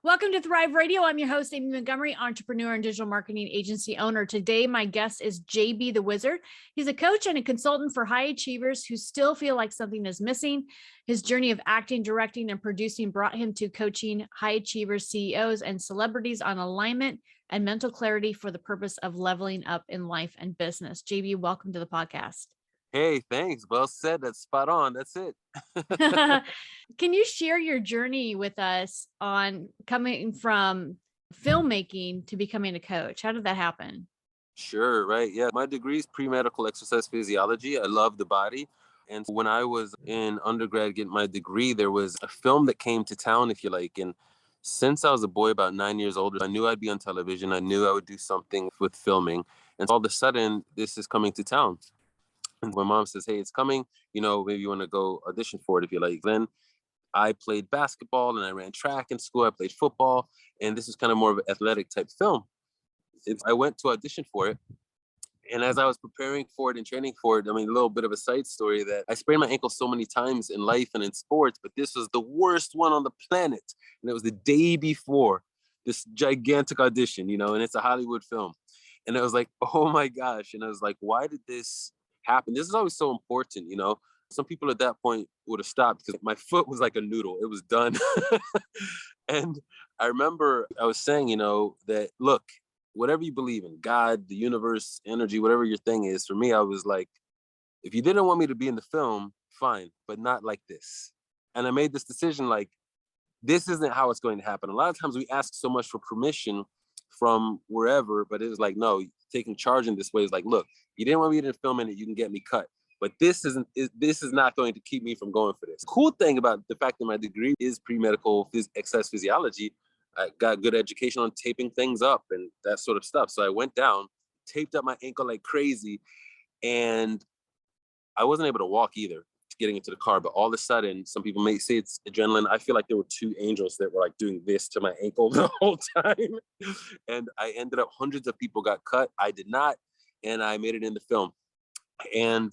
Welcome to Thrive Radio. I'm your host, Amy Montgomery, entrepreneur and digital marketing agency owner. Today, my guest is JB the Wizard. He's a coach and a consultant for high achievers who still feel like something is missing. His journey of acting, directing, and producing brought him to coaching high achievers, CEOs, and celebrities on alignment and mental clarity for the purpose of leveling up in life and business. JB, welcome to the podcast. Hey, thanks. Well said. That's spot on. That's it. Can you share your journey with us on coming from filmmaking to becoming a coach? How did that happen? Sure, right. Yeah. My degree is pre-medical exercise physiology. I love the body. And when I was in undergrad getting my degree, there was a film that came to town, if you like. And since I was a boy, about 9 years old, I knew I'd be on television. I knew I would do something with filming. And all of a sudden, this is coming to town. And my mom says, hey, it's coming, maybe you want to go audition for it if you like. Then I played basketball and I ran track in school. I played football. And this is kind of more of an athletic type film. I went to audition for it. And as I was preparing for it and training for it, a little bit of a side story that I sprained my ankle so many times in life and in sports, but this was the worst one on the planet. And it was the day before this gigantic audition, and it's a Hollywood film. And I was like, oh my gosh. And I was like, why did this happen? This is always so important, Some people at that point would have stopped because my foot was like a noodle. It was done. And I remember I was saying, that look, whatever you believe in, God, the universe, energy, whatever your thing is, for me, I was like, if you didn't want me to be in the film, fine, but not like this. And I made this decision, like, this isn't how it's going to happen. A lot of times we ask so much for permission from wherever, but it was like, no, taking charge in this way is like, look, you didn't want me to film in it, you can get me cut. But this is not going to keep me from going for this. Cool thing about the fact that my degree is pre-medical exercise physiology, I got good education on taping things up and that sort of stuff. So I went down, taped up my ankle like crazy, and I wasn't able to walk either getting into the car. But all of a sudden, some people may say it's adrenaline. I feel like there were two angels that were like doing this to my ankle the whole time. And I ended up, hundreds of people got cut. I did not. And I made it in the film. And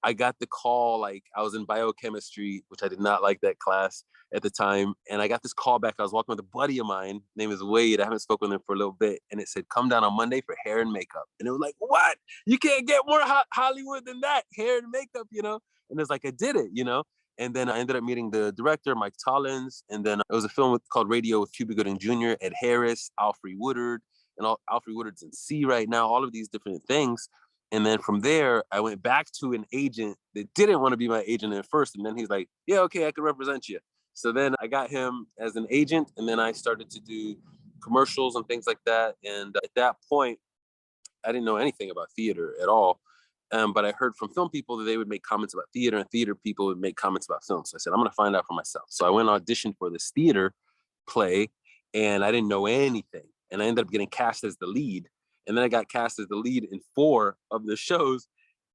I got the call, like I was in biochemistry, which I did not like that class at the time. And I got this call back. I was walking with a buddy of mine, name is Wade. I haven't spoken with him for a little bit. And it said, come down on Monday for hair and makeup. And it was like, what? You can't get more Hollywood than that, hair and makeup, And it's like, I did it, And then I ended up meeting the director, Mike Tollins. And then it was a film called Radio with Cuba Gooding Jr., Ed Harris, Alfre Woodard, and Alfre Woodard's in C right now, all of these different things. And then from there, I went back to an agent that didn't want to be my agent at first. And then he's like, yeah, okay, I can represent you. So then I got him as an agent. And then I started to do commercials and things like that. And at that point, I didn't know anything about theater at all. But I heard from film people that they would make comments about theater, and theater people would make comments about film. So I said, I'm going to find out for myself. So I went and auditioned for this theater play, and I didn't know anything. And I ended up getting cast as the lead. And then I got cast as the lead in 4 of the shows.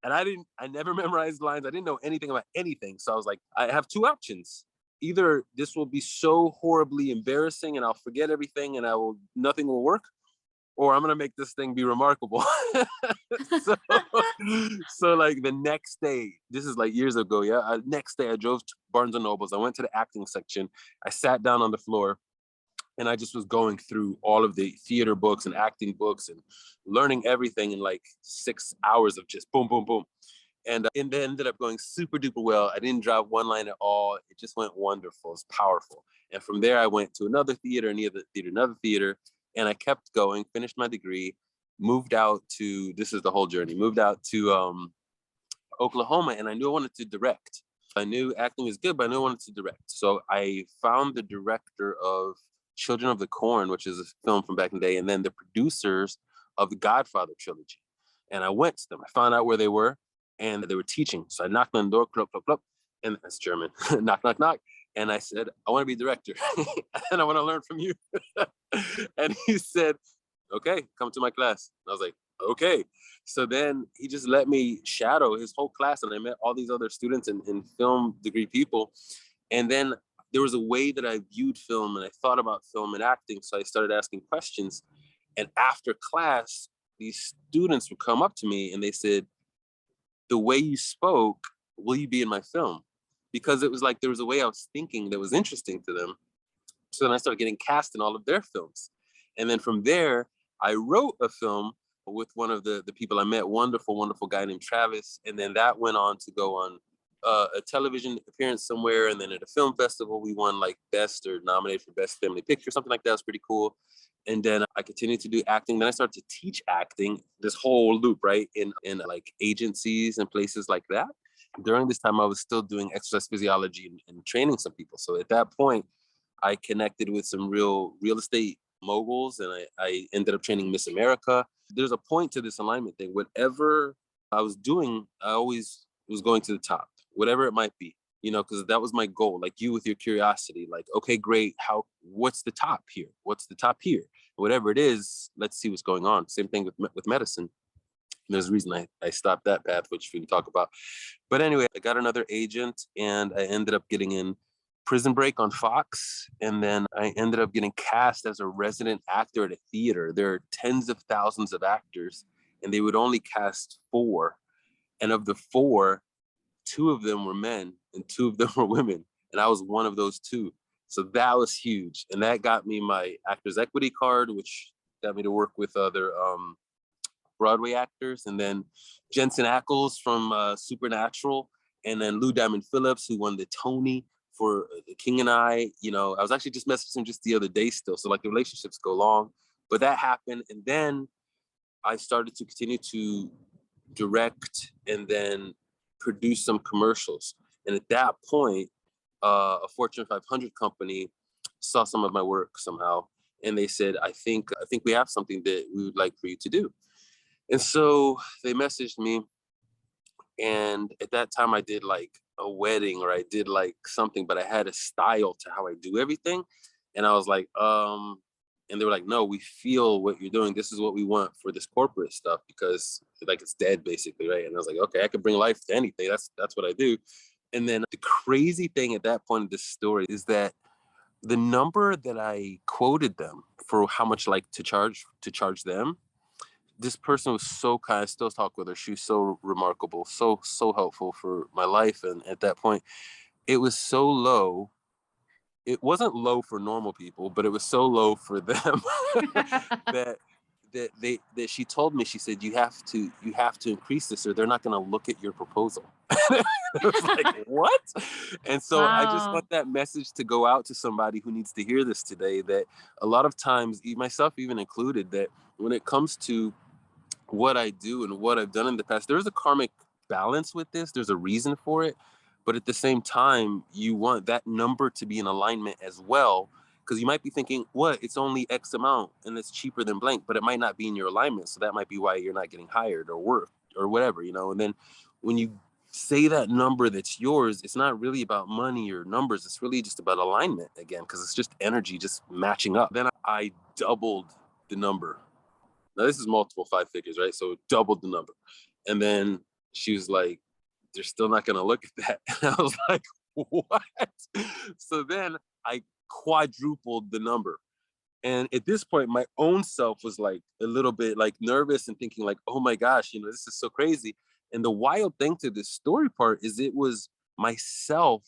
And I never memorized lines. I didn't know anything about anything. So I was like, I have 2 options. Either this will be so horribly embarrassing and I'll forget everything and nothing will work, or I'm going to make this thing be remarkable. so like the next day, this is like years ago. Yeah. Next day I drove to Barnes and Nobles. I went to the acting section. I sat down on the floor. And I just was going through all of the theater books and acting books and learning everything in like 6 hours of just boom, boom, boom. And it ended up going super duper well. I didn't drop one line at all. It just went wonderful. It's powerful. And from there, I went to another theater, another theater. And I kept going, finished my degree, moved out to, this is the whole journey, moved out to Oklahoma. And I knew I wanted to direct. I knew acting was good, but I knew I wanted to direct. So I found the director of Children of the Corn, which is a film from back in the day, and then the producers of the Godfather trilogy. And I went to them. I found out where they were, and they were teaching. So I knocked on the door, klop, klop, klop, and that's German, knock, knock, knock. And I said, I want to be director, and I want to learn from you. And he said, okay, come to my class. And I was like, okay. So then he just let me shadow his whole class, and I met all these other students and film degree people. And then there was a way that I viewed film and I thought about film and acting. So I started asking questions. And after class, these students would come up to me and they said, the way you spoke, will you be in my film? Because it was like there was a way I was thinking that was interesting to them. So then I started getting cast in all of their films. And then from there, I wrote a film with one of the people I met, wonderful, wonderful guy named Travis. And then that went on to go on a television appearance somewhere. And then at a film festival, we won like best or nominated for best family picture, something like that. It was pretty cool. And then I continued to do acting. Then I started to teach acting, this whole loop, right? In like agencies and places like that. During this time, I was still doing exercise physiology and training some people. So at that point, I connected with some real estate moguls, and I ended up training Miss America. There's a point to this alignment thing. Whatever I was doing, I always was going to the top, whatever it might be, because that was my goal. Like you with your curiosity, like, okay, great. What's the top here? What's the top here? Whatever it is, let's see what's going on. Same thing with medicine. There's a reason I stopped that path, which we can talk about. But anyway, I got another agent and I ended up getting in Prison Break on Fox. And then I ended up getting cast as a resident actor at a theater. There are tens of thousands of actors and they would only cast 4. And of the 4, 2 of them were men and 2 of them were women. And I was one of those 2. So that was huge. And that got me my Actors Equity card, which got me to work with other Broadway actors. And then Jensen Ackles from Supernatural. And then Lou Diamond Phillips, who won the Tony for The King and I. I was actually just messaging him just the other day still. So like the relationships go long. But that happened. And then I started to continue to direct and then produce some commercials. And at that point, a Fortune 500 company saw some of my work somehow, and they said, "I think we have something that we would like for you to do." And so they messaged me, and at that time, I did like a wedding or I did like something, but I had a style to how I do everything, and I was like, and they were like, "No, we feel what you're doing. This is what we want for this corporate stuff because like it's dead basically, right?" And I was like, "Okay, I could bring life to anything. That's what I do." And then the crazy thing at that point of this story is that the number that I quoted them for how much like to charge them, this person was so kind. I still talk with her. She was so remarkable, so helpful for my life. And at that point, it was so low. It wasn't low for normal people, but it was so low for them that that she told me, she said, you have to increase this or they're not going to look at your proposal. I was like, what? And so I just Wow. want that message to go out to somebody who needs to hear this today, that a lot of times, myself even included, that when it comes to what I do and what I've done in the past, there's a karmic balance with this. There's a reason for it. But at the same time, you want that number to be in alignment as well. Because you might be thinking, what? It's only X amount and it's cheaper than blank, but it might not be in your alignment. So that might be why you're not getting hired or work or whatever, And then when you say that number that's yours, it's not really about money or numbers. It's really just about alignment again, because it's just energy just matching up. Then I doubled the number. Now this is multiple 5 figures, right? So it doubled the number. And then she was like, they're still not going to look at that. And I was like, what? So then I quadrupled the number. And at this point, my own self was like a little bit like nervous and thinking like, oh my gosh, this is so crazy. And the wild thing to this story part is it was myself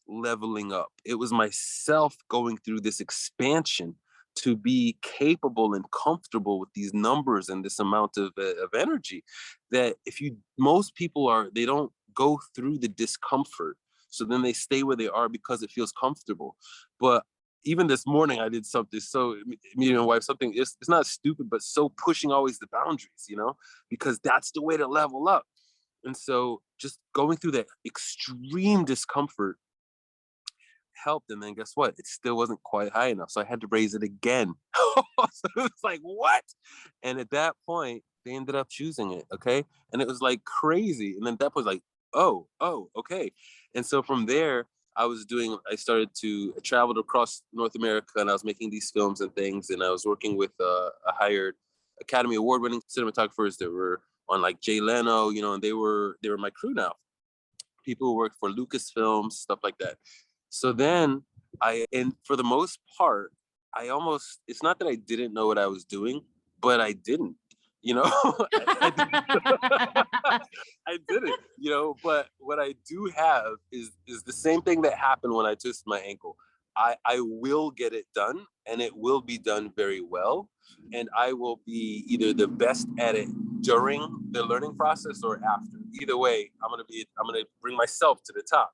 leveling up. It was myself going through this expansion to be capable and comfortable with these numbers and this amount of energy, that most people they don't go through the discomfort. So then they stay where they are because it feels comfortable. But even this morning, I did something so, me and my wife, something, it's not stupid, but so pushing always the boundaries, because that's the way to level up. And so just going through that extreme discomfort helped, and then guess what, it still wasn't quite high enough, so I had to raise it again. So it's like, what? And at that point they ended up choosing it. Okay. And it was like crazy. And then that was like, oh, okay. And so from there, I traveled across North America, and I was making these films and things, and I was working with a hired Academy Award winning cinematographers that were on like Jay Leno, and they were my crew now. People who worked for Lucasfilms, stuff like that. So then and for the most part, it's not that I didn't know what I was doing, but I didn't, I didn't, but what I do have is the same thing that happened when I twisted my ankle. I will get it done, and it will be done very well. And I will be either the best at it during the learning process or after. Either way, I'm gonna bring myself to the top.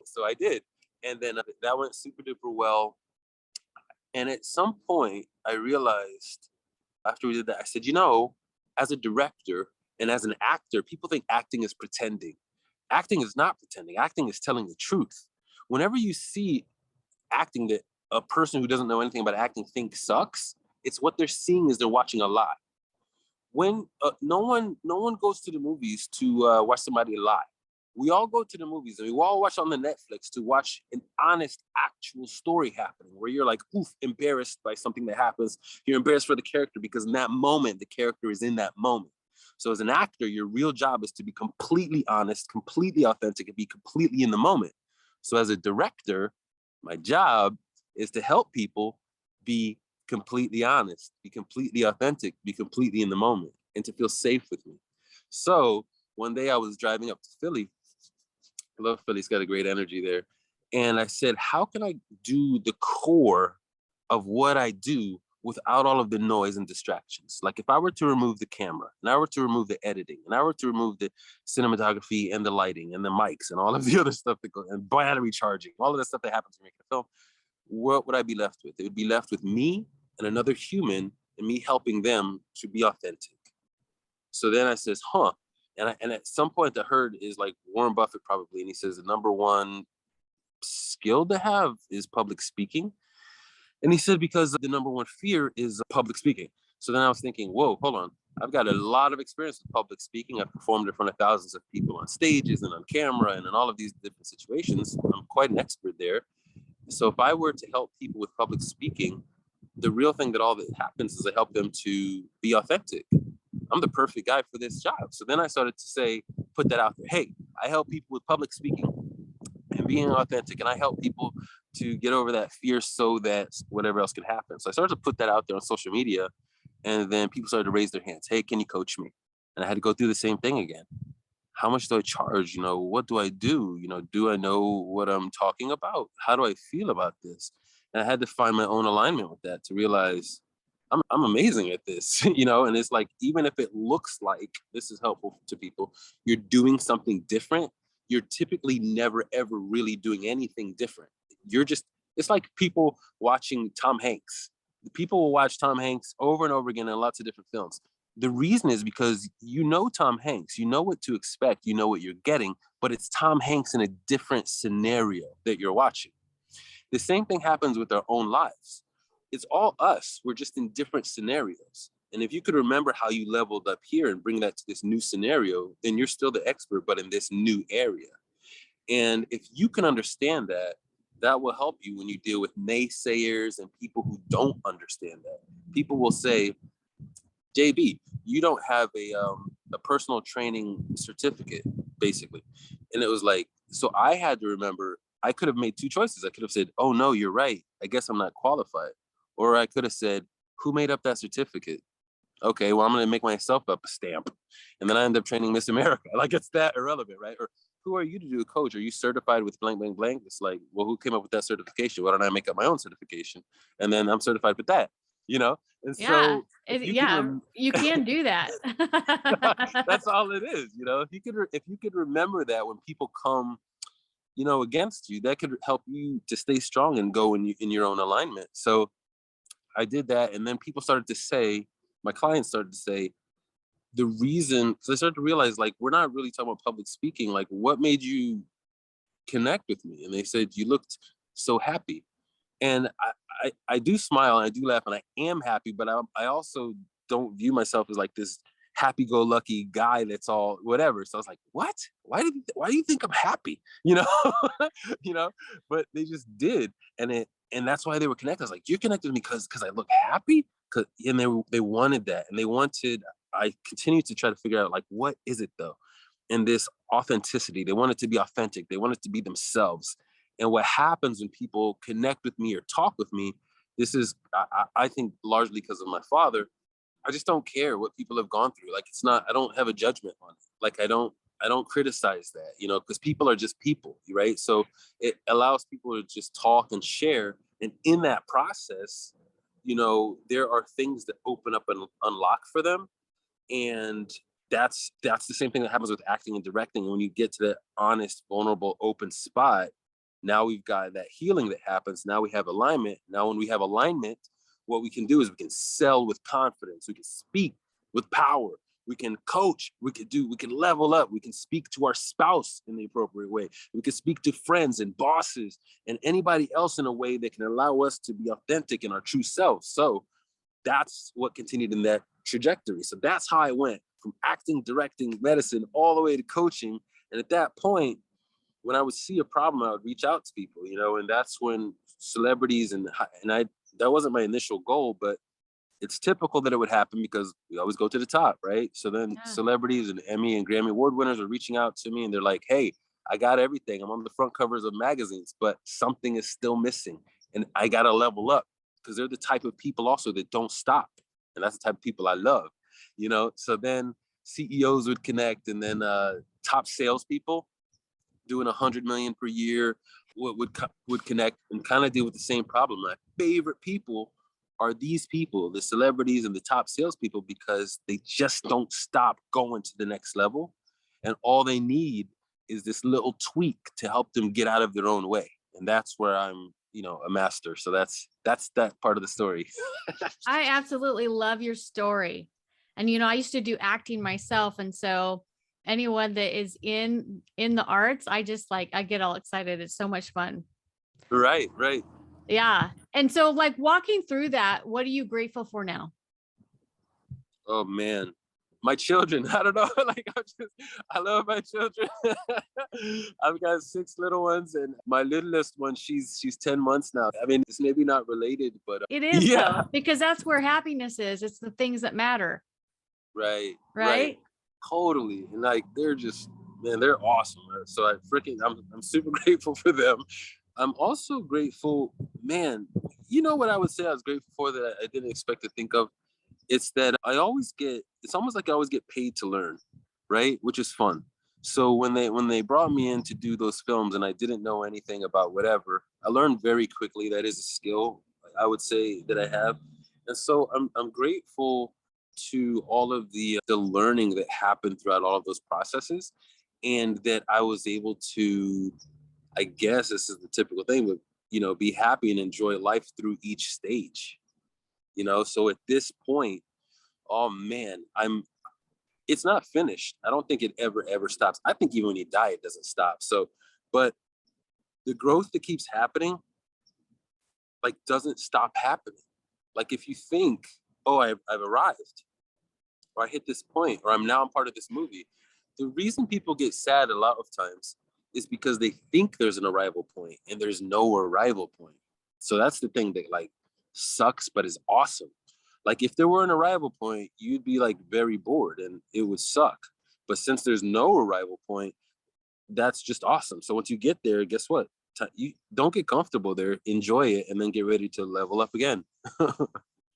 So I did. And then that went super duper well. And at some point, I realized after we did that, I said, as a director and as an actor, people think acting is pretending. Acting is not pretending. Acting is telling the truth. Whenever you see acting that a person who doesn't know anything about acting thinks sucks, it's what they're seeing is they're watching a lie. When no one goes to the movies to watch somebody lie. We all go to the movies and we all watch on the Netflix to watch an honest, actual story happening where you're like, oof, embarrassed by something that happens. You're embarrassed for the character because in that moment, the character is in that moment. So as an actor, your real job is to be completely honest, completely authentic, and be completely in the moment. So as a director, my job is to help people be completely honest, be completely authentic, be completely in the moment, and to feel safe with me. So one day I was driving up to Philly. I love Philly, it's got a great energy there. And I said, how can I do the core of what I do without all of the noise and distractions? Like if I were to remove the camera, and I were to remove the editing, and I were to remove the cinematography and the lighting and the mics and all of the other stuff that goes, and battery charging, all of the stuff that happens when making a film, what would I be left with? It would be left with me and another human and me helping them to be authentic. So then I says, and at some point I heard is like Warren Buffett probably, and he says the number one skill to have is public speaking. And he said, because the number one fear is public speaking. So then I was thinking, whoa, hold on. I've got a lot of experience with public speaking. I've performed in front of thousands of people on stages and on camera and in all of these different situations. I'm quite an expert there. So if I were to help people with public speaking, the real thing that all that happens is I help them to be authentic. I'm the perfect guy for this job. So then I started to say, put that out there. Hey, I help people with public speaking and being authentic, and I help people to get over that fear so that whatever else can happen. So I started to put that out there on social media, and then people started to raise their hands. Hey, can you coach me? And I had to go through the same thing again. How much do I charge? What do I do? Do I know what I'm talking about? How do I feel about this? And I had to find my own alignment with that to realize I'm amazing at this, and it's like, even if it looks like this is helpful to people, you're doing something different. You're typically never, ever really doing anything different. It's like people watching Tom Hanks. People will watch Tom Hanks over and over again in lots of different films. The reason is because Tom Hanks, you know what to expect, you know what you're getting, but it's Tom Hanks in a different scenario that you're watching. The same thing happens with our own lives. It's all us. We're just in different scenarios. And if you could remember how you leveled up here and bring that to this new scenario, then you're still the expert, but in this new area. And if you can understand that, that will help you when you deal with naysayers and people who don't understand that. People will say, JB, you don't have a personal training certificate, basically. And it was like, so I had to remember, I could have made two choices. I could have said, oh no, you're right, I guess I'm not qualified. Or I could have said, who made up that certificate? Okay, well, I'm going to make myself up a stamp. And then I end up training Miss America. Like, it's that irrelevant, right? Or who are you to do a coach? Are you certified with blank, blank, blank? It's like, well, who came up with that certification? Why don't I make up my own certification? And then I'm certified with that, you know? And Yeah. so if you Yeah. You can do that. that's all it is, if you could remember that when people come, against you, that could help you to stay strong and go in your own alignment. So I did that. And then people started to say, my clients started to say, the reason, because I started to realize, like, we're not really talking about public speaking. Like, what made you connect with me? And they said, you looked so happy. And I do smile and I do laugh and I am happy, but I also don't view myself as like this happy-go-lucky guy that's all whatever. So I was like, what? Why do you think I'm happy? But they just did. And that's why they were connected. I was like, you're connected with me because I look happy? And they wanted that. And I continued to try to figure out, like, what is it though? And this authenticity, they wanted to be authentic. They wanted to be themselves. And what happens when people connect with me or talk with me, this is, I think, largely because of my father. I just don't care what people have gone through. Like, I don't have a judgment on it. Like, I don't criticize that, because people are just people, right? So it allows people to just talk and share And in that process, there are things that open up and unlock for them. And that's the same thing that happens with acting and directing. When you get to that honest, vulnerable, open spot, now we've got that healing that happens. Now we have alignment. Now when we have alignment, what we can do is we can sell with confidence. We can speak with power. We can coach. We can level up. We can speak to our spouse in the appropriate way. We can speak to friends and bosses and anybody else in a way that can allow us to be authentic in our true self. So that's what continued in that trajectory. So that's how I went from acting, directing, medicine, all the way to coaching. And at that point, when I would see a problem, I would reach out to people, and that's when celebrities and that wasn't my initial goal, but it's typical that it would happen because we always go to the top, right? So then celebrities and Emmy and Grammy Award winners are reaching out to me and they're like, hey, I got everything. I'm on the front covers of magazines, but something is still missing. And I got to level up because they're the type of people also that don't stop. And that's the type of people I love, So then CEOs would connect, and then top salespeople doing 100 million per year would connect and kind of deal with the same problem. My favorite people are these people, the celebrities and the top salespeople, because they just don't stop going to the next level. And all they need is this little tweak to help them get out of their own way. And that's where I'm, a master. So that's that part of the story. I absolutely love your story. And, I used to do acting myself. And so anyone that is in the arts, I get all excited. It's so much fun. Right. Yeah. And so walking through that, what are you grateful for now? Oh man, my children. I don't know. I love my children. I've got 6 little ones, and my littlest one, she's 10 months now. I mean, it's maybe not related, but it is though, because that's where happiness is. It's the things that matter. Right. Totally. And they're just, man, they're awesome. So I'm super grateful for them. I'm also grateful, man, what I would say I was grateful for that I didn't expect to think of? It's that it's almost like I always get paid to learn, right? Which is fun. So when they brought me in to do those films and I didn't know anything about whatever, I learned very quickly. That is a skill I would say that I have. And so I'm grateful to all of the learning that happened throughout all of those processes, and that I was able to, I guess this is the typical thing, but be happy and enjoy life through each stage. So at this point, oh man, it's not finished. I don't think it ever stops. I think even when you die, it doesn't stop. So, but the growth that keeps happening, doesn't stop happening. If you think, oh, I've arrived, or I hit this point, or I'm part of this movie, the reason people get sad a lot of times is because they think there's an arrival point and there's no arrival point. So that's the thing that sucks, but is awesome. If there were an arrival point, you'd be very bored and it would suck. But since there's no arrival point, that's just awesome. So once you get there, guess what? You don't get comfortable there, enjoy it, and then get ready to level up again.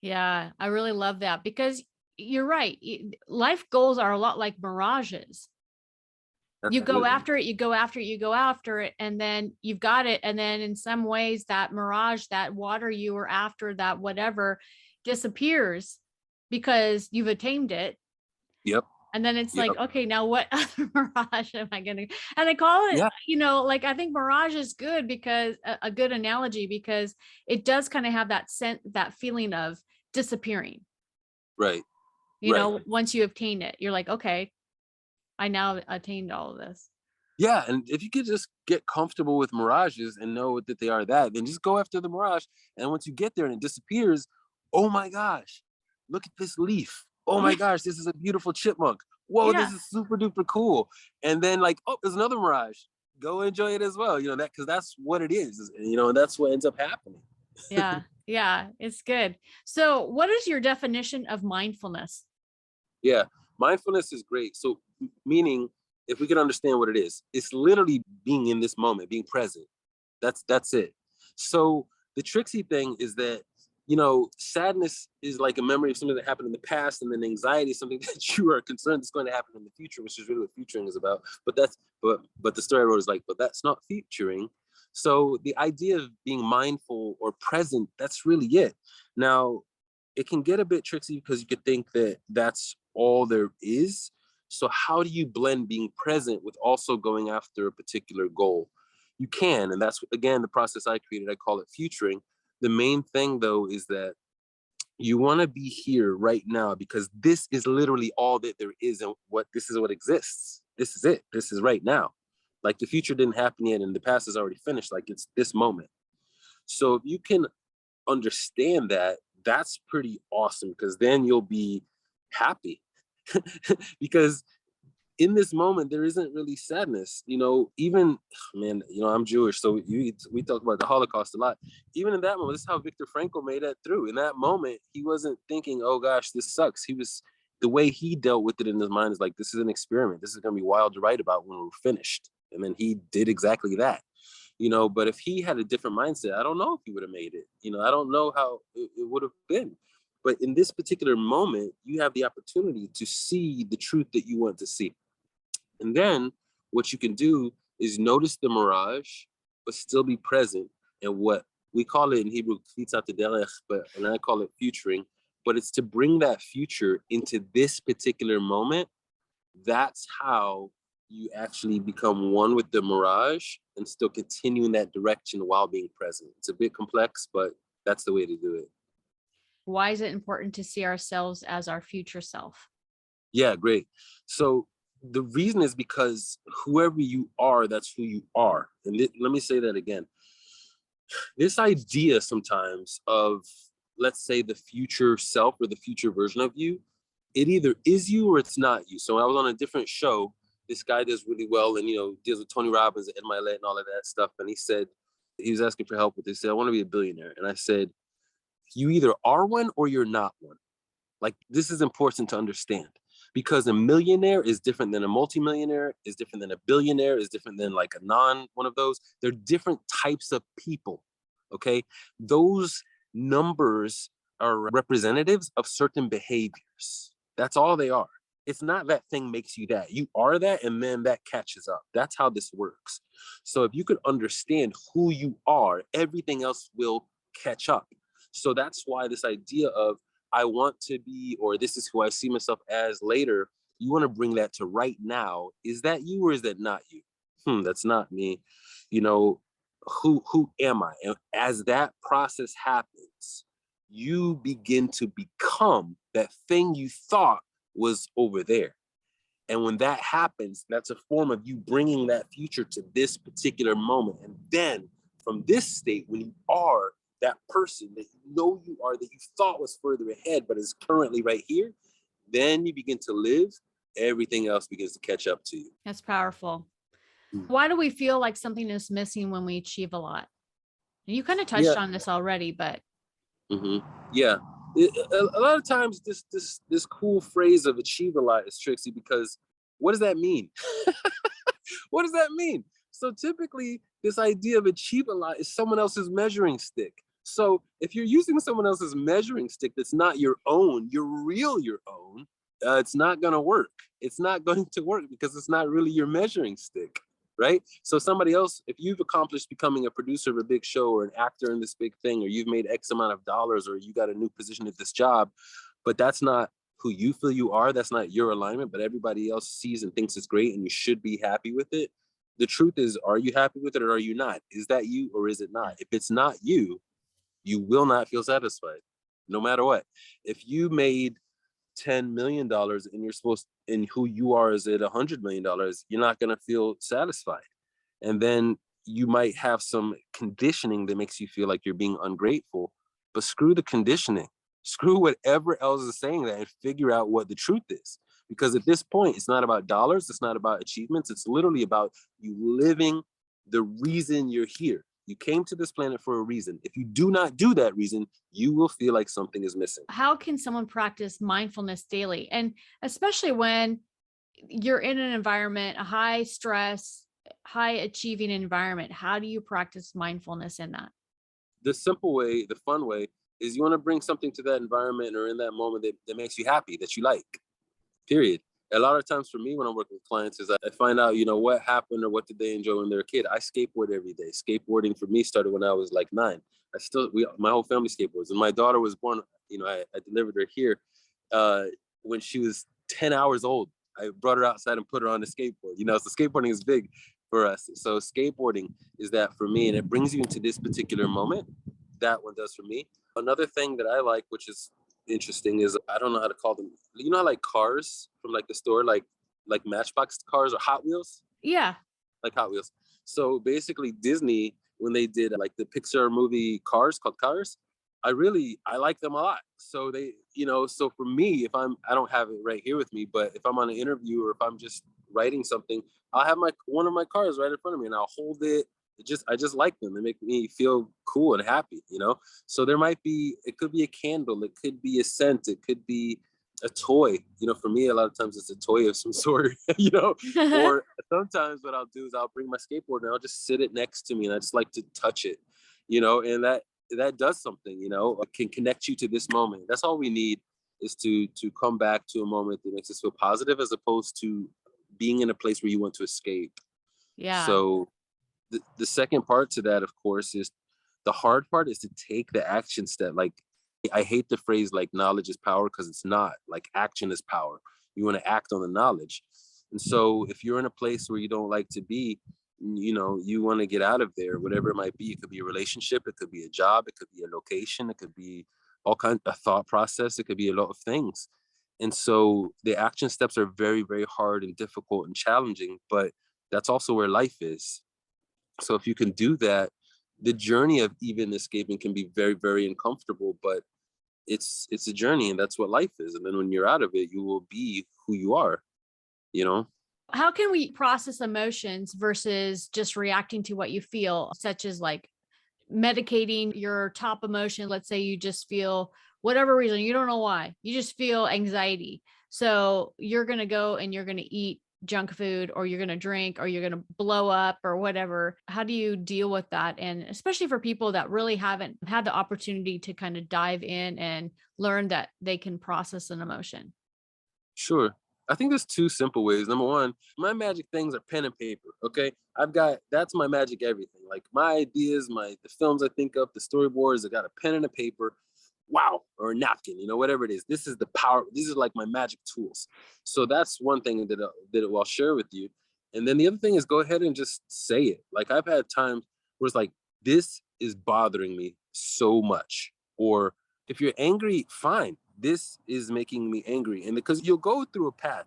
Yeah, I really love that, because you're right. Life goals are a lot like mirages. You go after it, you go after it, you go after it, and then you've got it. And then in some ways that mirage, that water you were after, that whatever, disappears because you've attained it. Yep. And then it's okay, now what other mirage am I going to, and I call it, I think mirage is good, because a good analogy, because it does kind of have that sense, that feeling of disappearing. Right. Once you obtain it, you're okay, I now attained all of this. Yeah. And if you could just get comfortable with mirages and know that they are that, then just go after the mirage. And once you get there and it disappears, oh my gosh, look at this leaf. Oh my gosh, this is a beautiful chipmunk. Whoa, this is super duper cool. And then oh, there's another mirage. Go enjoy it as well. Because that's what it is. And that's what ends up happening. Yeah, it's good. So what is your definition of mindfulness? Yeah, mindfulness is great. So meaning, if we can understand what it is, it's literally being in this moment, being present. That's it. So the tricksy thing is that, sadness is like a memory of something that happened in the past, and then anxiety is something that you are concerned is going to happen in the future, which is really what futuring is about. But the story I wrote is but that's not futuring. So the idea of being mindful or present, that's really it. Now, it can get a bit tricky because you could think that that's all there is. So how do you blend being present with also going after a particular goal? You can, and that's again the process I created. I call it futuring. The main thing though is that you want to be here right now because this is literally all that there is, and what this is what exists. This is it. This is right now. Like the future didn't happen yet and the past is already finished. Like it's this moment. So if you can understand that, that's pretty awesome because then you'll be happy. Because in this moment there isn't really sadness, even, man, I'm Jewish, so we talk about the Holocaust a lot. Even in that moment, this is how Viktor Frankl made it through. In that moment he wasn't thinking, oh gosh, this sucks. The way he dealt with it in his mind is like, this is an experiment, this is going to be wild to write about when we're finished. And then he did exactly that. But if he had a different mindset, I don't know if he would have made it. I don't know how it would have been. But in this particular moment, you have the opportunity to see the truth that you want to see. And then what you can do is notice the mirage, but still be present. And what we call it in Hebrew, and I call it futuring, but it's to bring that future into this particular moment. That's how you actually become one with the mirage and still continue in that direction while being present. It's a bit complex, but that's the way to do it. Why is it important to see ourselves as our future self? Yeah, great. So the reason is because whoever you are, that's who you are. And let me say that again. This idea sometimes of, let's say, the future self or the future version of you, it either is you or it's not you. So I was on a different show. This guy does really well and, deals with Tony Robbins and Ed Milet and all of that stuff. And he was asking for help with this. He said, I want to be a billionaire. And I said, you either are one or you're not one. Like, this is important to understand because a millionaire is different than a multimillionaire, is different than a billionaire, is different than like a one of those. They're different types of people, okay? Those numbers are representatives of certain behaviors. That's all they are. It's not that thing makes you that. You are that, and then that catches up. That's how this works. So if you could understand who you are, everything else will catch up. So that's why this idea of I want to be, or this is who I see myself as later, you want to bring that to right now. Is that you or is that not you? That's not me. Who am I? And as that process happens, you begin to become that thing you thought was over there. And when that happens, that's a form of you bringing that future to this particular moment. And then from this state, when you are that person that you are, that you thought was further ahead, but is currently right here, then you begin to live, everything else begins to catch up to you. That's powerful. Why do we feel like something is missing when we achieve a lot? And you kind of touched on this already, but. Yeah. A lot of times this cool phrase of achieve a lot is tricky because what does that mean? What does that mean? So typically this idea of achieve a lot is someone else's measuring stick. So if you're using someone else's measuring stick that's not your own, your own, it's not going to work. It's not going to work because it's not really your measuring stick, right? So somebody else, if you've accomplished becoming a producer of a big show or an actor in this big thing, or you've made X amount of dollars, or you got a new position at this job, but that's not who you feel you are, that's not your alignment, but everybody else sees and thinks it's great and you should be happy with it. The truth is, are you happy with it or are you not? Is that you or is it not? If it's not you, you will not feel satisfied, no matter what. If you made $10 million and you're supposed, and who you are is at $100 million, you're not going to feel satisfied. And then you might have some conditioning that makes you feel like you're being ungrateful, but screw the conditioning. Screw whatever else is saying that and figure out what the truth is. Because at this point, it's not about dollars. It's not about achievements. It's literally about you living the reason you're here. You came to this planet for a reason. If you do not do that reason, you will feel like something is missing. How can someone practice mindfulness daily? And especially when you're in an environment, a high stress, high achieving environment, how do you practice mindfulness in that? The simple way, the fun way, is you want to bring something to that environment or in that moment that makes you happy, that you like, period. A lot of times for me when I'm working with clients is I find out, what happened or what did they enjoy when they were a kid. I skateboard every day. Skateboarding for me started when I was like 9. My whole family skateboards. And my daughter was born, I delivered her here uh, when she was 10 hours old. I brought her outside and put her on the skateboard. So skateboarding is big for us. So skateboarding is that for me, and it brings you into this particular moment. That one does for me. Another thing that I like, which is interesting, is I don't know how to call them. You know how like cars from like the store, like Matchbox cars or Hot Wheels, Yeah. like Hot Wheels. So basically, Disney when they did like the Pixar movie Cars called Cars, I like them a lot. So so for me, if I don't have it right here with me, but if I'm on an interview or if I'm just writing something, I'll have one of my cars right in front of me and I'll hold it. I just like them. They make me feel cool and happy. So it could be a candle, it could be a scent, it could be a toy. For me, a lot of times it's a toy of some sort, or sometimes what I'll do is I'll bring my skateboard and I'll just sit it next to me and I just like to touch it, and that does something, it can connect you to this moment. That's all we need is to come back to a moment that makes us feel positive as opposed to being in a place where you want to escape. Yeah. So the second part to that, of course, is the hard part is to take the action step. Like, I hate the phrase like knowledge is power because it's not. Like, action is power. You want to act on the knowledge. And so if you're in a place where you don't like to be, you want to get out of there, whatever it might be. It could be a relationship, it could be a job, it could be a location, it could be all kinds of thought process, it could be a lot of things. And so the action steps are very, very hard and difficult and challenging, but that's also where life is. So if you can do that, the journey of even escaping can be very, very uncomfortable, but it's a journey and that's what life is. And then when you're out of it, you will be who you are, you know? How can we process emotions versus just reacting to what you feel, such as like medicating your top emotion? Let's say you just feel whatever reason, you don't know why, you just feel anxiety. So you're going to go and you're going to eat junk food, or you're going to drink, or you're going to blow up or whatever. How do you deal with that? And especially for people that really haven't had the opportunity to kind of dive in and learn that they can process an emotion. Sure. I think there's two simple ways. Number one, my magic things are pen and paper. Okay. That's my magic everything. Like my ideas, the films I think of, the storyboards, I got a pen and a paper. Wow. Or a napkin, whatever it is. This is the power. These are like my magic tools. So that's one thing that I'll share with you. And then the other thing is go ahead and just say it. Like I've had times where it's like, this is bothering me so much. Or if you're angry, fine. This is making me angry. And because you'll go through a path,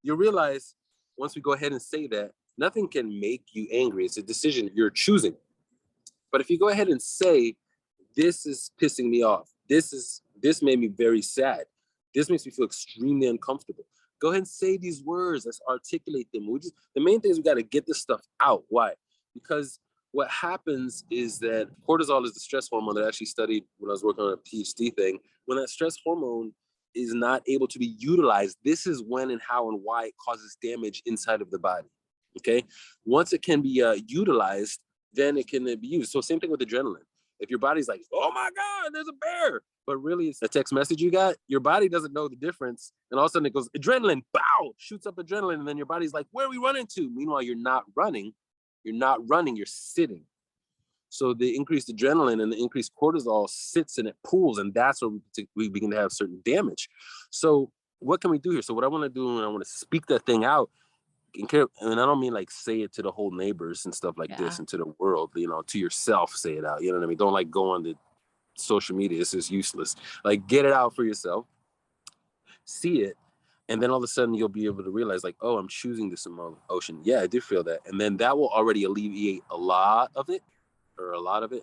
you'll realize once we go ahead and say that, nothing can make you angry. It's a decision you're choosing. But if you go ahead and say, this is pissing me off, this made me very sad, this makes me feel extremely uncomfortable. Go ahead and say these words. Let's articulate them. The main thing is we got to get this stuff out. Why? Because what happens is that cortisol is the stress hormone that I actually studied when I was working on a PhD thing. When that stress hormone is not able to be utilized, this is when and how and why it causes damage inside of the body. Okay. Once it can be utilized, then it can be used. So same thing with adrenaline. If your body's like, oh my God, there's a bear, but really it's a text message you got, your body doesn't know the difference. And all of a sudden it goes adrenaline, bow, shoots up adrenaline. And then your body's like, where are we running to? Meanwhile, you're not running, you're sitting. So the increased adrenaline and the increased cortisol sits and it pools, and that's where we begin to have certain damage. So what can we do here? So what I want to do, and I want to speak that thing out, and I don't mean like say it to the whole neighbors and stuff like this Yeah. and to the world, to yourself, say it out. You know what I mean? Don't like go on to social media. It's just useless. Like get it out for yourself, see it. And then all of a sudden you'll be able to realize like, oh, I'm choosing this emotion. Yeah, I did feel that. And then that will already alleviate a lot of it,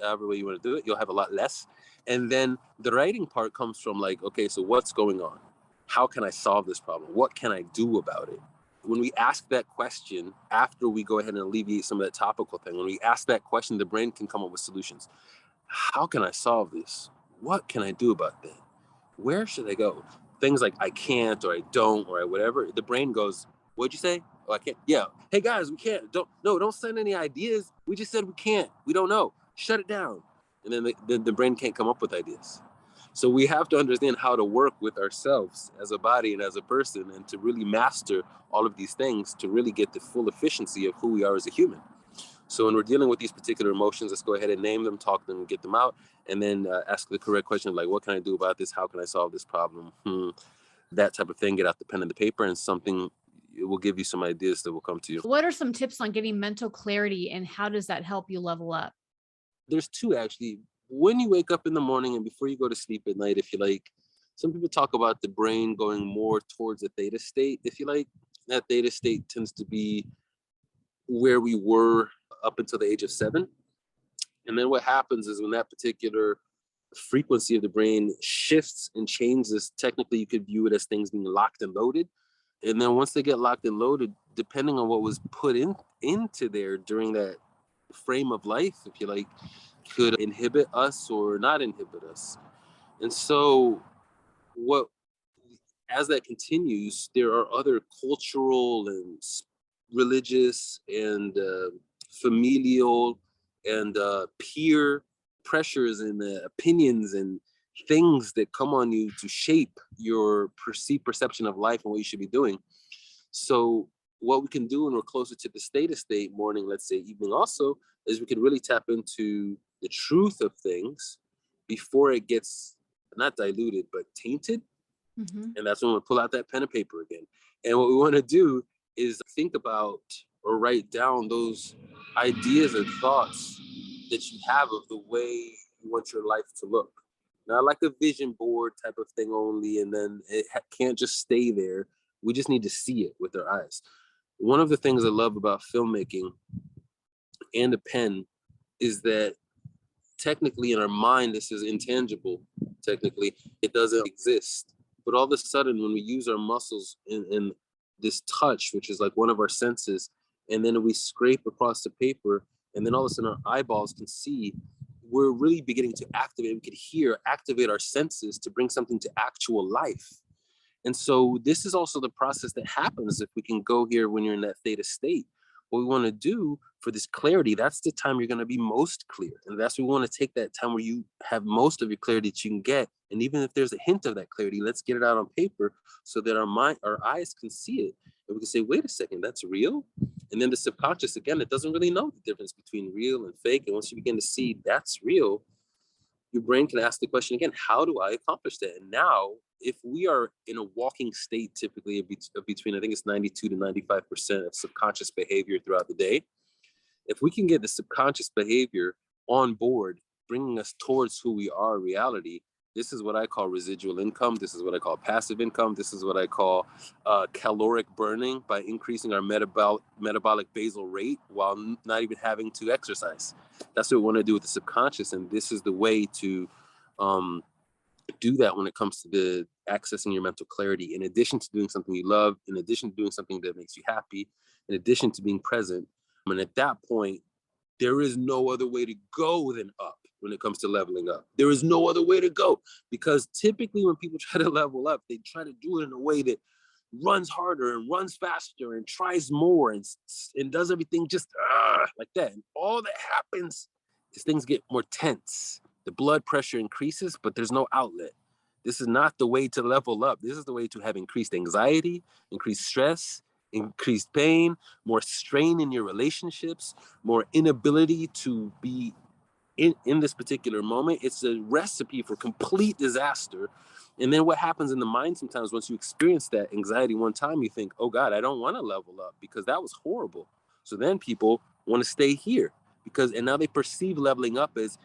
however way you want to do it. You'll have a lot less. And then the writing part comes from like, okay, so what's going on? How can I solve this problem? What can I do about it? When we ask that question, after we go ahead and alleviate some of that topical thing, when we ask that question, the brain can come up with solutions. How can I solve this? What can I do about that? Where should I go? Things like I can't, or I don't, or I whatever. The brain goes, what'd you say? Oh, I can't. Yeah. Hey guys, we can't. Don't send any ideas. We just said we can't. We don't know. Shut it down. And then the brain can't come up with ideas. So we have to understand how to work with ourselves as a body and as a person, and to really master all of these things to really get the full efficiency of who we are as a human. So when we're dealing with these particular emotions, let's go ahead and name them, talk them, get them out, and then ask the correct question, like, what can I do about this? How can I solve this problem? That type of thing. Get out the pen and the paper, and something, it will give you some ideas that will come to you. What are some tips on getting mental clarity, and how does that help you level up? There's two, actually. When you wake up in the morning and before you go to sleep at night, if you like, some people talk about the brain going more towards a theta state. If you like, that theta state tends to be where we were up until the age of 7. And then what happens is when that particular frequency of the brain shifts and changes, technically you could view it as things being locked and loaded. And then once they get locked and loaded, depending on what was put into there during that frame of life, if you like, could inhibit us or not inhibit us. And so what as that continues, there are other cultural and religious and familial and peer pressures and opinions and things that come on you to shape your perceived perception of life and what you should be doing. So what we can do when we're closer to the state of state, morning, let's say evening also, is we can really tap into the truth of things before it gets not diluted, but tainted. Mm-hmm. And that's when we pull out that pen and paper again. And what we want to do is think about or write down those ideas and thoughts that you have of the way you want your life to look. Not like a vision board type of thing only, and then it can't just stay there. We just need to see it with our eyes. One of the things I love about filmmaking and a pen is that technically in our mind, this is intangible. Technically, it doesn't exist. But all of a sudden, when we use our muscles in this touch, which is like one of our senses, and then we scrape across the paper, and then all of a sudden our eyeballs can see, we're really beginning to activate, we could hear, activate our senses to bring something to actual life. And so this is also the process that happens if we can go here when you're in that theta state. What we want to do for this clarity, that's the time you're going to be most clear. And that's what we want to take that time where you have most of your clarity that you can get. And even if there's a hint of that clarity, let's get it out on paper so that our eyes can see it. And we can say, wait a second, that's real. And then the subconscious, again, it doesn't really know the difference between real and fake. And once you begin to see that's real, your brain can ask the question again, how do I accomplish that? And now, if we are in a walking state, typically of between, I think it's 92 to 95% of subconscious behavior throughout the day, if we can get the subconscious behavior on board, bringing us towards who we are in reality, this is what I call residual income. This is what I call passive income. This is what I call caloric burning by increasing our metabolic basal rate while not even having to exercise. That's what we want to do with the subconscious. And this is the way to do that when it comes to the accessing your mental clarity, in addition to doing something you love, in addition to doing something that makes you happy, in addition to being present. And at that point, there is no other way to go than up when it comes to leveling up. There is no other way to go, because typically when people try to level up, they try to do it in a way that runs harder and runs faster and tries more and does everything just like that. And all that happens is things get more tense. The blood pressure increases, but there's no outlet. This is not the way to level up. This is the way to have increased anxiety, increased stress, increased pain, more strain in your relationships, more inability to be in this particular moment. It's a recipe for complete disaster. And then what happens in the mind sometimes, once you experience that anxiety one time, you think, oh God, I don't want to level up because that was horrible. So then people want to stay here and now they perceive leveling up as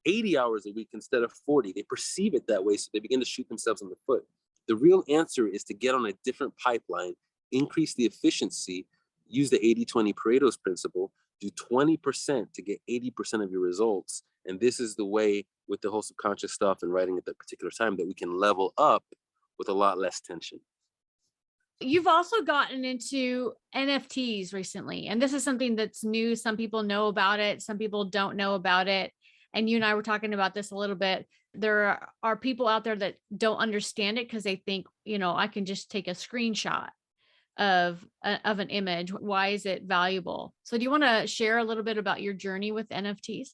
80 hours a week instead of 40. They perceive it that way, so they begin to shoot themselves in the foot. The real answer is to get on a different pipeline, increase the efficiency, use the 80-20 Pareto's principle, do 20% to get 80% of your results. And this is the way, with the whole subconscious stuff and writing at that particular time, that we can level up with a lot less tension. You've also gotten into NFTs recently, and this is something that's new. Some people know about it, some people don't know about it. And you and I were talking about this a little bit. There are people out there that don't understand it because they think, I can just take a screenshot of an image. Why is it valuable? So do you want to share a little bit about your journey with NFTs?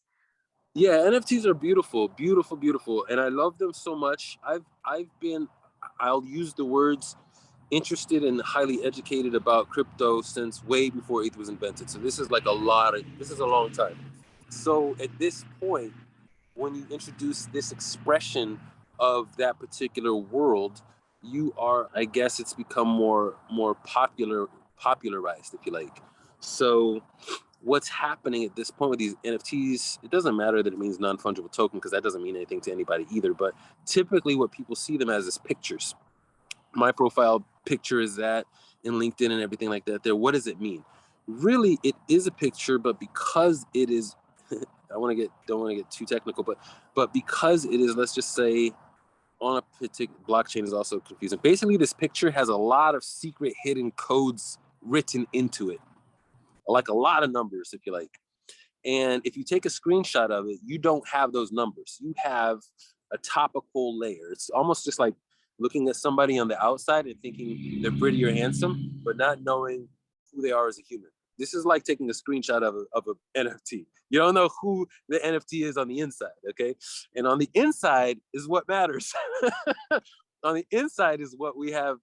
Yeah, NFTs are beautiful, beautiful, beautiful, and I love them so much. I've been, I'll use the words, interested and highly educated about crypto since way before ETH was invented. So this is like this is a long time. So at this point, when you introduce this expression of that particular world, you are, I guess, it's become more popularized, if you like. So what's happening at this point with these NFTs, it doesn't matter that it means non-fungible token, because that doesn't mean anything to anybody either. But typically what people see them as is pictures. My profile picture is that in LinkedIn and everything like that there. What does it mean? Really, it is a picture, but because it is, don't want to get too technical, but because it is, let's just say, on a particular blockchain is also confusing. Basically, this picture has a lot of secret hidden codes written into it, like a lot of numbers, if you like. And if you take a screenshot of it, you don't have those numbers. You have a topical layer. It's almost just like looking at somebody on the outside and thinking they're pretty or handsome, but not knowing who they are as a human. This is like taking a screenshot of a NFT. You don't know who the NFT is on the inside, okay? And on the inside is what matters. On the inside is what we have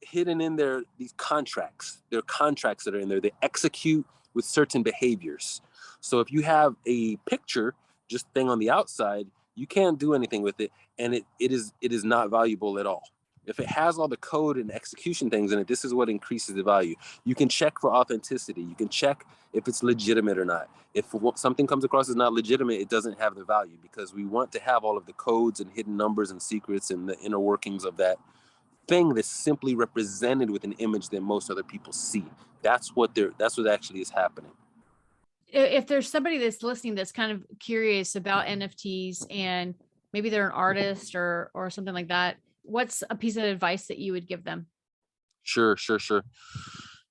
hidden in there, these contracts. There are contracts that are in there. They execute with certain behaviors. So if you have a picture just thing on the outside, you can't do anything with it, and it is not valuable at all. If it has all the code and execution things in it, this is what increases the value. You can check for authenticity. You can check if it's legitimate or not. If something comes across as not legitimate, it doesn't have the value, because we want to have all of the codes and hidden numbers and secrets and the inner workings of that thing that's simply represented with an image that most other people see. That's what actually is happening. If there's somebody that's listening that's kind of curious about NFTs and maybe they're an artist or something like that, what's a piece of advice that you would give them? Sure, sure, sure.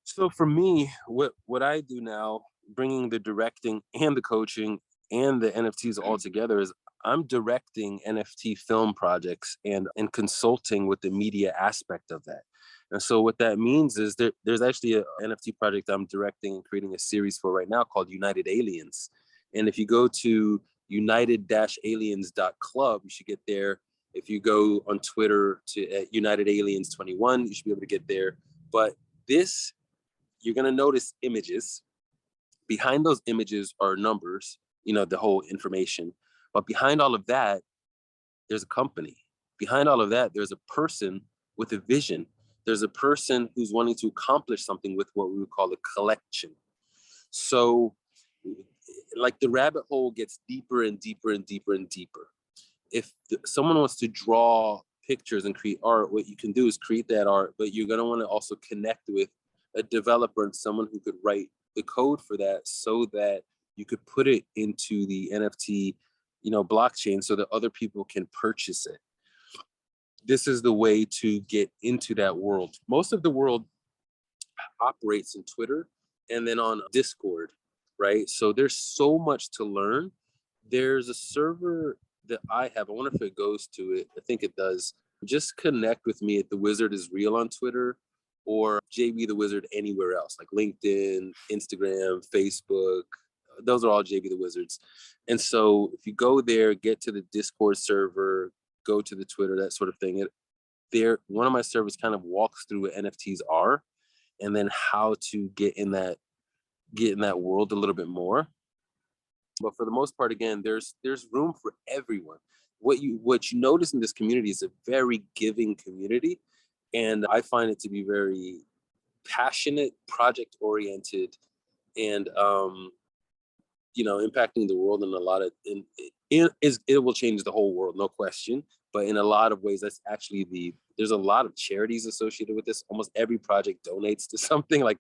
So for me, what I do now, bringing the directing and the coaching and the NFTs all together, is I'm directing NFT film projects and consulting with the media aspect of that. And so what that means is there's actually a NFT project I'm directing and creating a series for right now called United Aliens. And if you go to united-aliens.club, you should get there. If you go on Twitter to United Aliens 21, you should be able to get there. But this, you're going to notice images. Behind those images are numbers, the whole information. But behind all of that, there's a company. Behind all of that, there's a person with a vision. There's a person who's wanting to accomplish something with what we would call a collection. So, like, the rabbit hole gets deeper and deeper and deeper and deeper. If someone wants to draw pictures and create art, what you can do is create that art, but you're going to want to also connect with a developer and someone who could write the code for that, so that you could put it into the NFT, blockchain, so that other people can purchase it. This is the way to get into that world. Most of the world operates in Twitter and then on Discord, right? So there's so much to learn. There's a server that I have. I wonder if it goes to it. I think it does. Just connect with me at The Wizard is Real on Twitter, or JB the Wizard anywhere else, like LinkedIn, Instagram, Facebook. Those are all JB the Wizards. And so if you go there, get to the Discord server, go to the Twitter, that sort of thing. One of my servers kind of walks through what NFTs are, and then how to get in that world a little bit more. But for the most part, again, there's room for everyone. What you notice in this community is a very giving community, and I find it to be very passionate, project oriented, and impacting the world in a lot of it will change the whole world, no question. But in a lot of ways, that's actually there's a lot of charities associated with this. Almost every project donates to something, like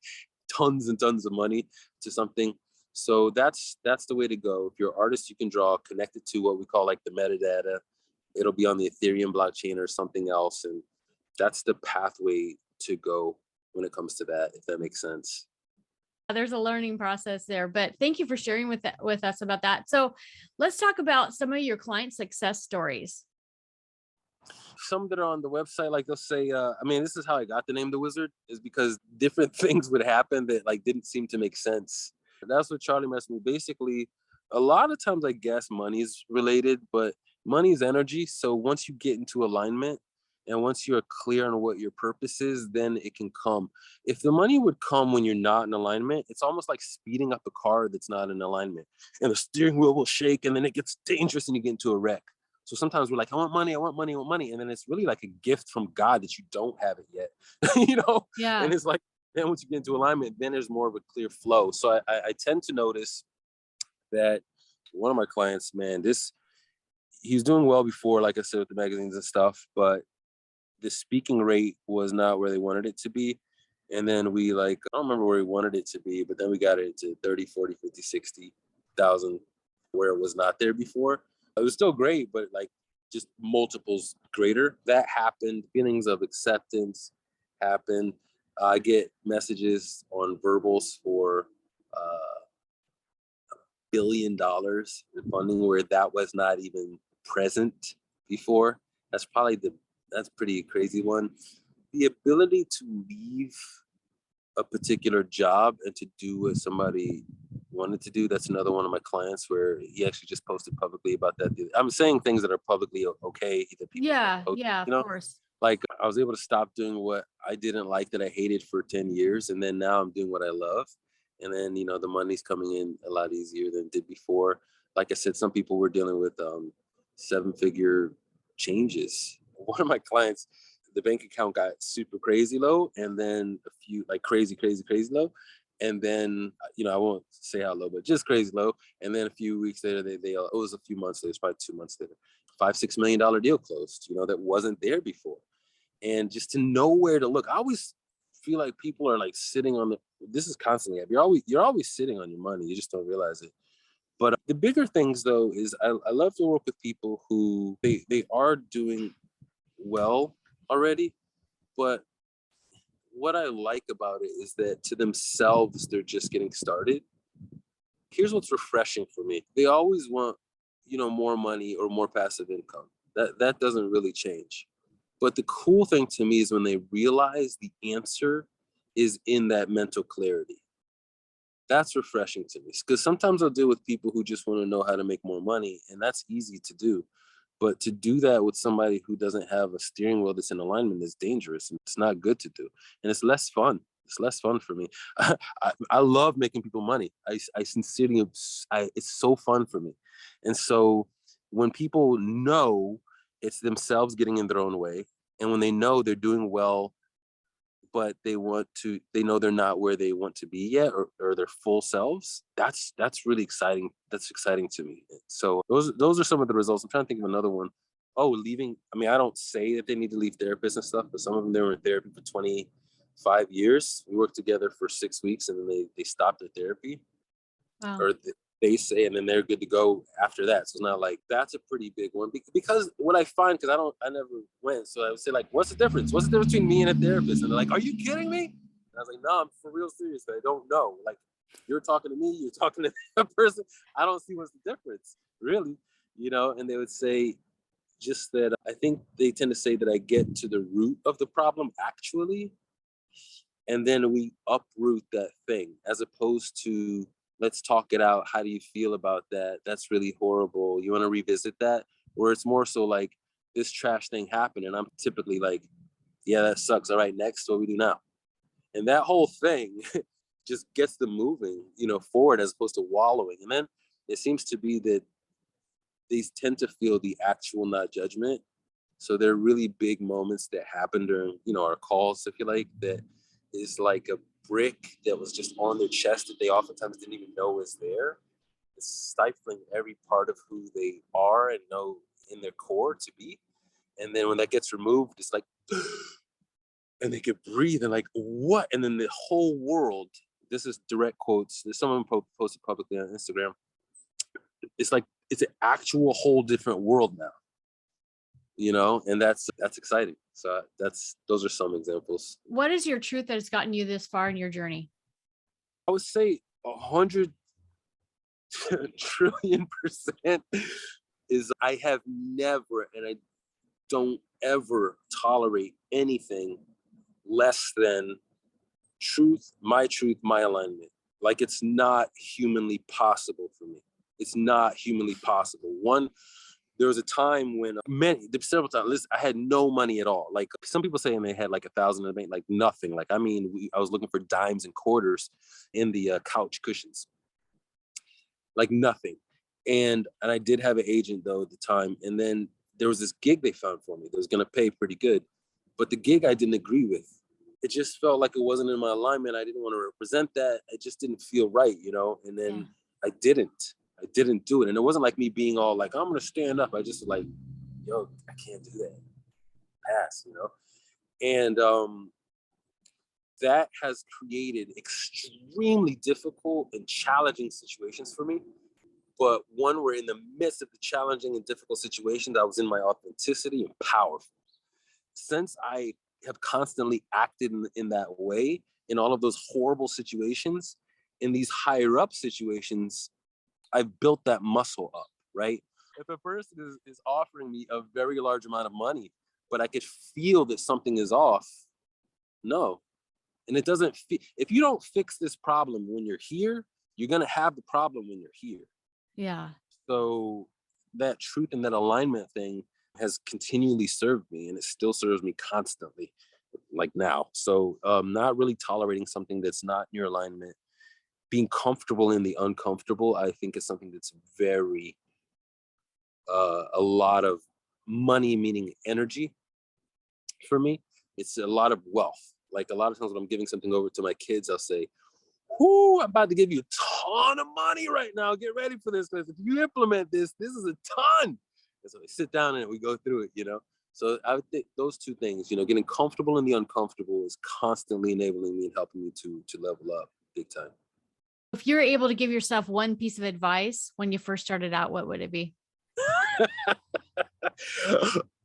tons and tons of money to something. So that's the way to go. If you're an artist, you can draw connected to what we call like the metadata. It'll be on the Ethereum blockchain or something else, and that's the pathway to go when it comes to that, if that makes sense. There's a learning process there, but thank you for sharing with us about that. So let's talk about some of your client success stories. Some that are on the website, like they'll say, this is how I got the name The Wizard, is because different things would happen that like didn't seem to make sense. That's what Charlie messed me. Basically, A lot of times I guess money is related, but money is energy. So once you get into alignment and once you're clear on what your purpose is, then it can come. If the money would come when you're not in alignment, it's almost like speeding up a car that's not in alignment. And the steering wheel will shake and then it gets dangerous and you get into a wreck. So sometimes we're like, I want money, I want money, I want money. And then it's really like a gift from God that you don't have it yet. you know? And Yeah. it's like, then once you get into alignment, then there's more of a clear flow. So I tend to notice that one of my clients, man, he's doing well before, like I said, with the magazines and stuff, but the speaking rate was not where they wanted it to be. And then I don't remember where he wanted it to be, but then we got it to 30, 40, 50, 60,000 where it was not there before. It was still great, but like just multiples greater. That happened. Feelings of acceptance happened. I get messages on verbals for $1 billion in funding where that was not even present before. That's pretty crazy one. The ability to leave a particular job and to do what somebody wanted to do. That's another one of my clients where he actually just posted publicly about that. I'm saying things that are publicly okay that people can Yeah. post, Yeah. you Of know? course. Like I was able to stop doing what I didn't like that I hated for 10 years. And then now I'm doing what I love. And then, the money's coming in a lot easier than it did before. Like I said, some people were dealing with 7-figure changes. One of my clients, the bank account got super crazy low and then a few like crazy, crazy, crazy low. And then, I won't say how low, but just crazy low. And then a few weeks later, it was a few months later, it's probably 2 months later, $5-6 million deal closed, that wasn't there before. And just to know where to look. I always feel like people are like sitting on this is constantly, you're always sitting on your money. You just don't realize it. But the bigger things though, is I love to work with people who they are doing well already, but what I like about it is that to themselves, they're just getting started. Here's what's refreshing for me. They always want, more money or more passive income. That doesn't really change. But the cool thing to me is when they realize the answer is in that mental clarity. That's refreshing to me because sometimes I'll deal with people who just want to know how to make more money, and that's easy to do. But to do that with somebody who doesn't have a steering wheel that's in alignment is dangerous and it's not good to do. And it's less fun. It's less fun for me. I love making people money. I sincerely, it's so fun for me. And so when people know it's themselves getting in their own way, and when they know they're doing well but they know they're not where they want to be yet or their full selves, that's really exciting. That's exciting to me. So those are some of the results. I'm trying to think of another one. Oh, leaving. I mean, I don't say that they need to leave therapists and stuff, but some of them, they were in therapy for 25 years. We worked together for 6 weeks and then they stopped their therapy, Wow. or they say, and then they're good to go after that. So it's not like that's a pretty big one because what I find, because I never went, so I would say like, what's the difference? What's the difference between me and a therapist? And they're like, are you kidding me? And I was like, no, I'm for real serious. I don't know. Like, you're talking to me, you're talking to a person. I don't see what's the difference, really. And they would say just that I think they tend to say that I get to the root of the problem actually, and then we uproot that thing as opposed to let's talk it out. How do you feel about that? That's really horrible. You want to revisit that? Where it's more so like this trash thing happened and I'm typically like, yeah, that sucks. All right, next, what we do now? And that whole thing just gets them moving, forward as opposed to wallowing. And then it seems to be that these tend to feel the actual, not judgment. So there are really big moments that happen during, our calls, if you like, that is like a brick that was just on their chest that they oftentimes didn't even know was there. It's stifling every part of who they are and know in their core to be. And then when that gets removed, it's like, and they could breathe and like, what? And then the whole world, this is direct quotes. There's someone posted publicly on Instagram. It's like, it's an actual whole different world now. And that's exciting. So those are some examples. What is your truth that has gotten you this far in your journey? I would say 100 trillion% is I have never, and I don't ever tolerate anything less than truth, my alignment. Like it's not humanly possible for me. It's not humanly possible. There was a time when several times, listen, I had no money at all. Like some people saying they had like 1,000 in the bank, like nothing. Like, I mean, I was looking for dimes and quarters in the couch cushions, like nothing. And I did have an agent though at the time. And then there was this gig they found for me that was going to pay pretty good. But the gig I didn't agree with. It just felt like it wasn't in my alignment. I didn't want to represent that. It just didn't feel right, you know? And then I didn't do it. And it wasn't like me being all like, I'm going to stand up. I just was like, yo, I can't do that. Pass, you know? And that has created extremely difficult and challenging situations for me. But when we're in the midst of the challenging and difficult situations, I was in my authenticity and powerful. Since I have constantly acted in that way, in all of those horrible situations, in these higher up situations, I've built that muscle up, right? If a person is offering me a very large amount of money, but I could feel that something is off, no. And it doesn't, if you don't fix this problem when you're here, you're going to have the problem when you're here. Yeah. So that truth and that alignment thing has continually served me, and it still serves me constantly, like now. So not really tolerating something that's not in your alignment, being comfortable in the uncomfortable, I think is something that's very, a lot of money, meaning energy for me. It's a lot of wealth. Like a lot of times when I'm giving something over to my kids, I'll say, whoo, I'm about to give you a ton of money right now. Get ready for this. Because if you implement this, this is a ton. And so they sit down and we go through it, you know? So I would think those two things, you know, getting comfortable in the uncomfortable is constantly enabling me and helping me to level up big time. If you're able to give yourself one piece of advice when you first started out, what would it be?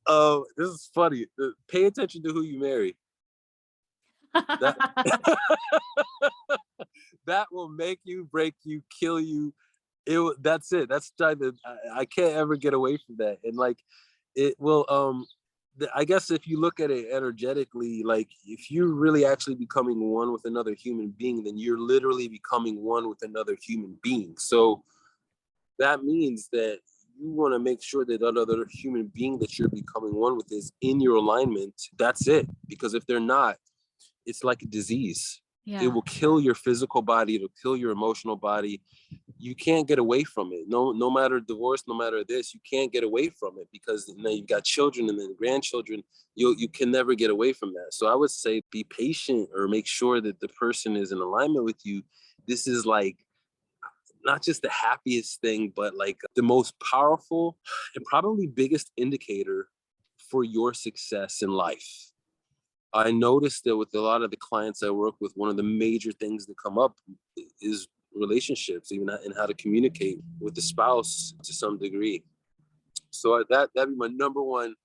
Oh, this is funny. Pay attention to who you marry. That that will make you, break you, kill you. That's it. That's I can't ever get away from that. And like it will I guess if you look at it energetically, like if you're really actually becoming one with another human being, then you're literally becoming one with another human being. So that means that you want to make sure that that other human being that you're becoming one with is in your alignment. That's it. Because if they're not, it's like a disease. It will kill your physical body. It'll kill your emotional body. You can't get away from it. No matter divorce, no matter this, you can't get away from it because now you've got children and then grandchildren. You can never get away from that. So I would say be patient or make sure that the person is in alignment with you. This is like not just the happiest thing, but like the most powerful and probably biggest indicator for your success in life. I noticed that with a lot of the clients I work with, one of the major things that come up is relationships, even and how to communicate with the spouse to some degree. So that'd be my number one,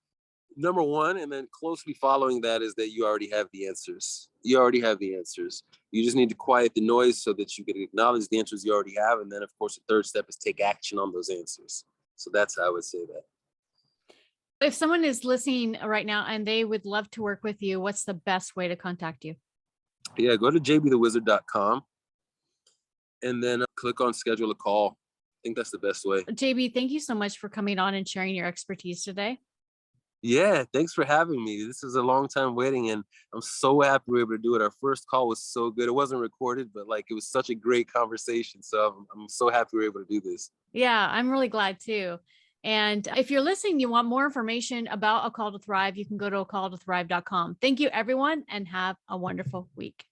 and then closely following that is that you already have the answers. You already have the answers. You just need to quiet the noise so that you can acknowledge the answers you already have, and then of course the third step is take action on those answers. So that's how I would say that. If someone is listening right now and they would love to work with you, what's the best way to contact you? Yeah, go to jbthewizard.com and then click on schedule a call. I think that's the best way. JB, thank you so much for coming on and sharing your expertise today. Yeah, thanks for having me. This is a long time waiting, and I'm so happy we were able to do it. Our first call was so good. It wasn't recorded, but like it was such a great conversation. So I'm so happy we were able to do this. Yeah, I'm really glad too. And if you're listening, you want more information about A Call to Thrive, you can go to acalltothrive.com. Thank you, everyone, and have a wonderful week.